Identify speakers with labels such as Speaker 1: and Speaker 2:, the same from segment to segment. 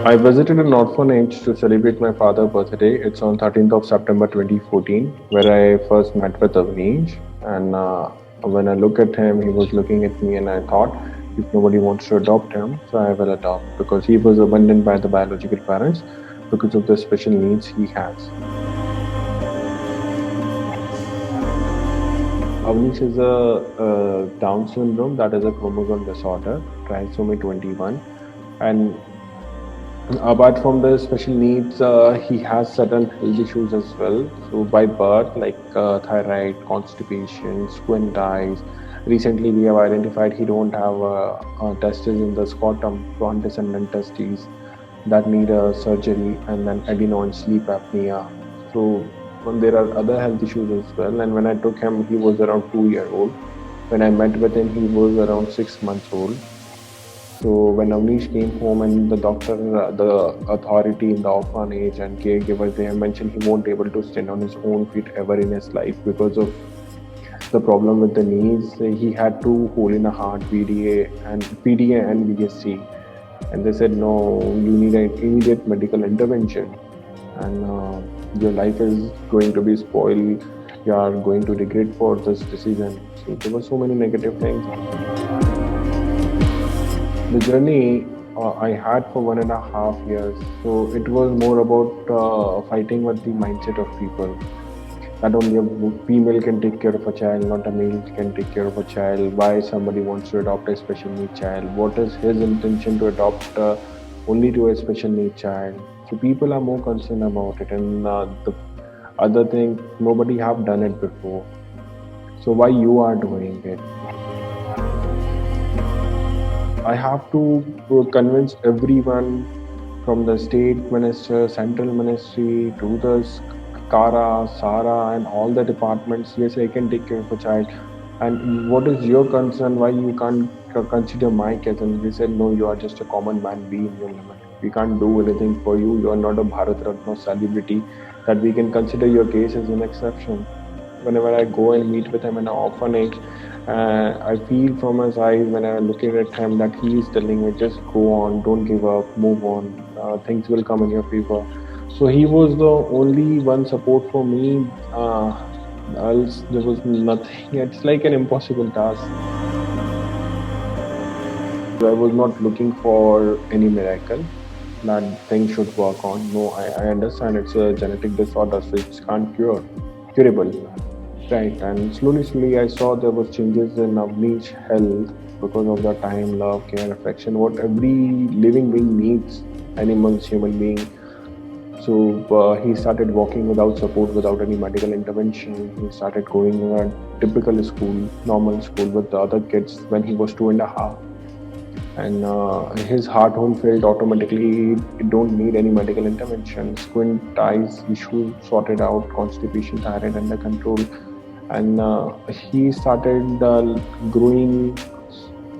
Speaker 1: I visited an orphanage to celebrate my father's birthday. It's on 13th of September 2014, where I first met with Avneesh. And when I look at him, he was looking at me, and I thought, if nobody wants to adopt him, so I will adopt because he was abandoned by the biological parents because of the special needs he has. Avnish is a Down syndrome, that is a chromosome disorder, trisomy 21. And apart from the special needs, he has certain health issues as well. So by birth, like thyroid, constipation, squint eyes. Recently, we have identified he don't have testes in the scrotum, front descendant testes that need a surgery, and then adeno and sleep apnea. So there are other health issues as well. And when I took him, he was around 2 year old. When I met with him, he was around 6 months old. So when Avnish came home and the doctor, the authority in the orphanage and caregivers, they have mentioned he won't be able to stand on his own feet ever in his life because of the problem with the knees. He had two hole in a heart, PDA and VSC, and they said no, you need an immediate medical intervention, and your life is going to be spoiled. You are going to regret for this decision. So there were so many negative things. The journey I had for 1.5 years. So it was more about fighting with the mindset of people. That only a female can take care of a child, not a male can take care of a child. Why somebody wants to adopt a special need child? What is his intention to adopt only to a special need child? So people are more concerned about it. And the other thing, nobody have done it before. So why you are doing it? I have to convince everyone from the state minister, central ministry to the Kara, Sara, and all the departments. Yes, I can take care of a child. And what is your concern? Why you can't consider my case? And they said, no, you are just a common man. Be in your limit. We can't do anything for you. You are not a Bharat Ratna celebrity that we can consider your case as an exception. Whenever I go and meet with him in an orphanage, I feel from his eyes when I'm looking at him that he is telling me, just go on, don't give up, move on, things will come in your favor. So he was the only one support for me, else there was nothing. It's like an impossible task. I was not looking for any miracle that things should work on. No, I understand it's a genetic disorder, so it's can't curable. Right, and slowly, I saw there was changes in Avneesh health because of the time, love, care, affection, what every living being needs, animals, human being. So he started walking without support, without any medical intervention. He started going in a typical school, normal school with the other kids when he was 2.5. And his heart won't failed automatically. He don't need any medical intervention. Squint eyes issue sorted out, constipation, thyroid under control. And he started growing.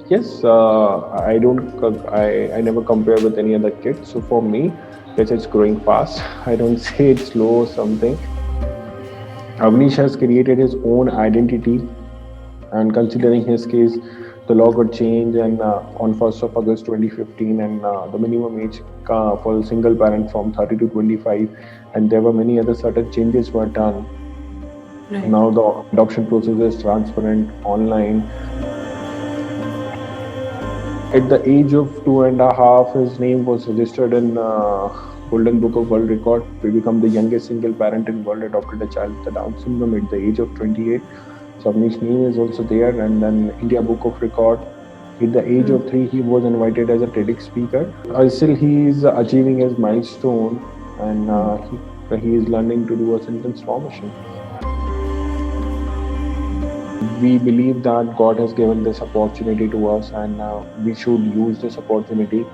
Speaker 1: Yes, I never compare with any other kid. So for me, it's growing fast. I don't say it's slow or something. Avnish has created his own identity, and considering his case, the law got changed, and on 1st of August 2015, and the minimum age for a single parent from 30 to 25, and there were many other certain changes were done. Right. Now the adoption process is transparent, online. At the age of 2.5, his name was registered in Golden Book of World Record. We become the youngest single parent in world adopted a child with Down syndrome at the age of 28. So Avnish's name is also there, and then India Book of Record. At the age of 3, he was invited as a TEDx speaker. Still, he is achieving his milestone, and he is learning to do a sentence formation. We believe that God has given this opportunity to us, and we should use this opportunity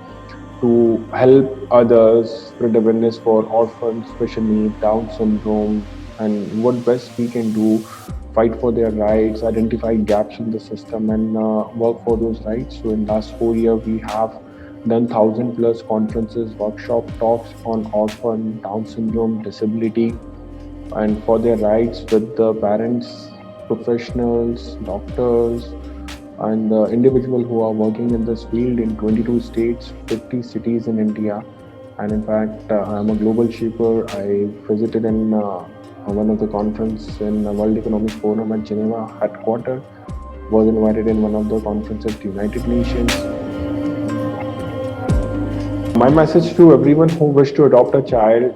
Speaker 1: to help others, spread awareness for orphans, special needs, Down syndrome, and what best we can do, fight for their rights, identify gaps in the system, and work for those rights. So in last 4 years, we have done 1,000+ conferences, workshop talks on orphan, Down syndrome, disability, and for their rights with the parents, professionals, doctors, and the individuals who are working in this field in 22 states, 50 cities in India. And in fact, I'm a global shipper. I visited in one of the conference in the World Economic Forum at Geneva headquarters. Was invited in one of the conferences at United Nations. My message to everyone who wish to adopt a child,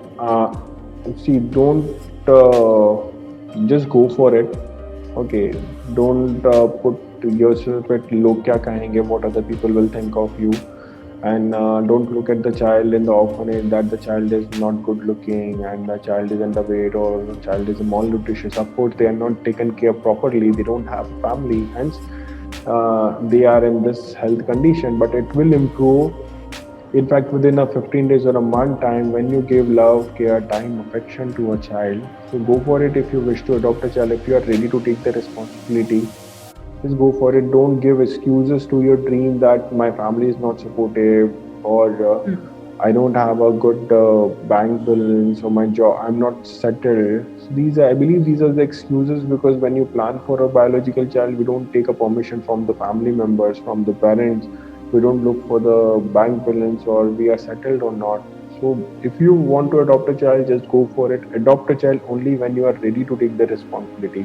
Speaker 1: see, don't just go for it. Okay, don't put yourself at look kya kahenge, what other people will think of you, and don't look at the child in the orphanage that the child is not good looking and the child is underweight or the child is malnutritious. Of course, they are not taken care properly. They don't have a family, hence they are in this health condition. But it will improve. In fact, within a 15 days or a month time, when you give love, care, time, affection to a child, so go for it if you wish to adopt a child. If you are ready to take the responsibility, just go for it. Don't give excuses to your dream that my family is not supportive or I don't have a good bank balance or my job, I'm not settled. So I believe these are the excuses because when you plan for a biological child, we don't take a permission from the family members, from the parents. We don't look for the bank balance or we are settled or not. So if you want to adopt a child, just go for it. Adopt a child only when you are ready to take the responsibility.